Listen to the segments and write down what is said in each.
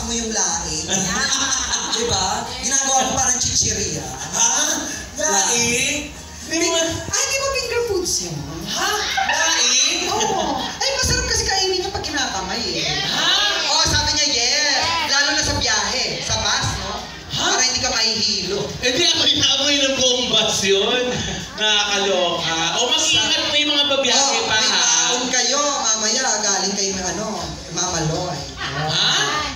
mo yung laing. Diba? Ginagawa mo parang chichirya. Ha? Laing? Ay, di ba finger foods yun? Ha? Laing? Oo. Ay, masarap kasi kainin yung pag kinakamay eh. Ha? Oo, sabi niya, yes. Lalo na sa biyahe, sa bus, no? Ha? Para hindi ka mahihilo. Hindi ako inamoy ng buong bus yun. Nakakaloka. O mag-ingat mo yung mga babiyahe pa, may ha? baon kayo, mamaya galing kayo ng mamaloy. Ha?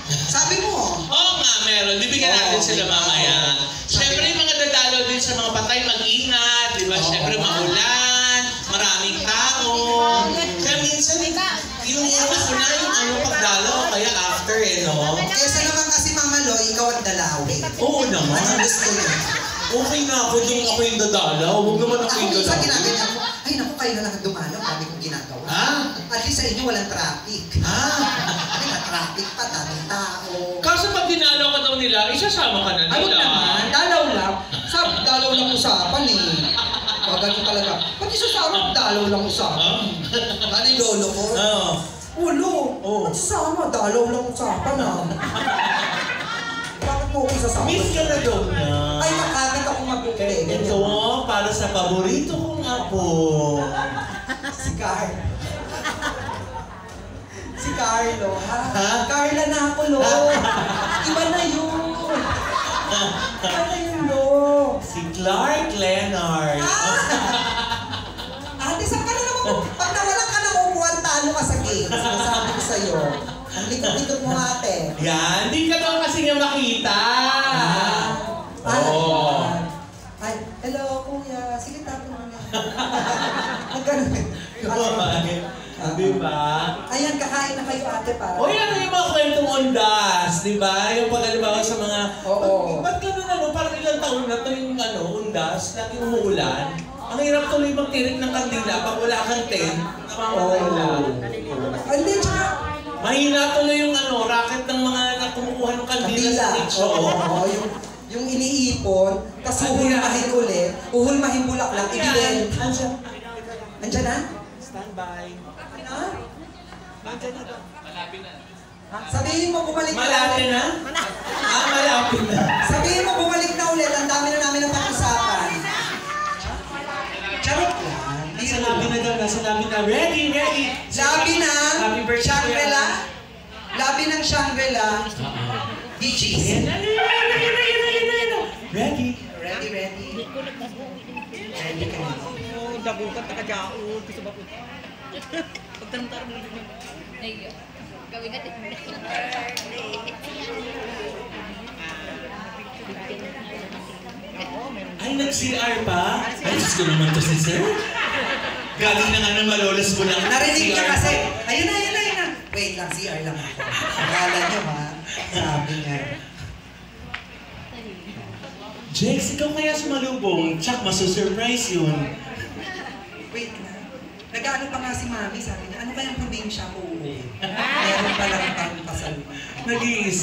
Sabi mo. Oo nga, meron. Bibigyan natin sila mamaya. Siyempre, yung mga dadalaw din sa mga patay, mag-ingat. Diba? Siyempre, maulan, maraming tao. Kaya minsan, yung una ko na yung pagdalaw, kaya after no? Kesa naman kasi mamaloy, ikaw ang dalawin. Oo naman. Anong gusto niyo? Okay na ako, yung ako yung dadalaw. Huwag naman ako yung Ako dadalaw. ginagawa ko, ay naku, kayo na lang ang dumalaw, dami kong ginagawa. Ha? At least sa inyo walang traffic. Ha? Ay, na-traffic pa, daming tao. Kaso pag dinalaw ka daw nila, isasama ka na nila. Ay, wag naman, dalaw lang. Dalaw lang usapan eh. Ganun talaga. Pati sasama, dalaw lang usapan. Ano yung lolo ko? Oo. Ulo, Oo. pati sasama, dalaw lang usapan ah. Bakit mo ako sasama? Miss ka na daw niya. Ay, nakakit ako mabuti. Ito, para sa paborito kong apo. Si Carlo. Si Carlo, ha? Ha? Carla na ako, lo. Iba na yun. Iba na yun, lo. Si Clark Leonard. Ate, saan ka na naman? Pag nawalan ka ng upuan, talo ka sa games. Sinasabi ko sa'yo. Ang likod-likod mo, ate. Yan, di ka daw kasi nga makita. Oo. Ay, hello, kuya. Sige, tapo mo na. Ang ganun. Diba? Ayan, kakain na kayo, ate, para. O yan yung mga kwentong undas, diba? Yung pag-alibawa sa mga... Oo. Ba't gano'n parang ilang taon na to yung undas, laging umuulan. Ang hirap tuloy magtirik ng kandila pag wala kang tent, namamahala. Hindi, tsaka. Mahina tuloy yung racket ng mga nakumukuha ng kandila sa nicho. Oo, yung iniipon, tapos uhulmahin ulit, uhulmahin bulaklak, ibigay. Andiyan na? Standby. Ano? Nandiyan na daw. Malapit na. Sabihin mo bumalik na. Malapit na? Malapit na. Sabihin mo bumalik na ulit, ang dami na namin ang pag-usapan. Charot lang. Nasa labi na daw, nasa labi na. Ready, ready. Labi na, Happy birthday. Shangri-La. Labi ng Shangri-La. DJs. Ready. Ready, ready. Ready ka na. Dagukat na kadyaon, gusto ba ko? Pagtanong-tarong mo din yun. Ay, gawin natin. Ay, nag-CR pa? Ay, Diyos ko naman to si Sir. Galing na nga ng malolas mo lang. Narinig niya kasi. Ayun na, ayun na, ayun na. Wait lang, CR lang ako. Akala niyo ha, sabi niya. Jex, ikaw kaya sumalubong. Tsak, masusurprise yun. Wait na. Nag-ano pa nga si Mami, sabi niya, ano kayang probinsya ko uuwi? Meron palang pasalubong. Nag-iis.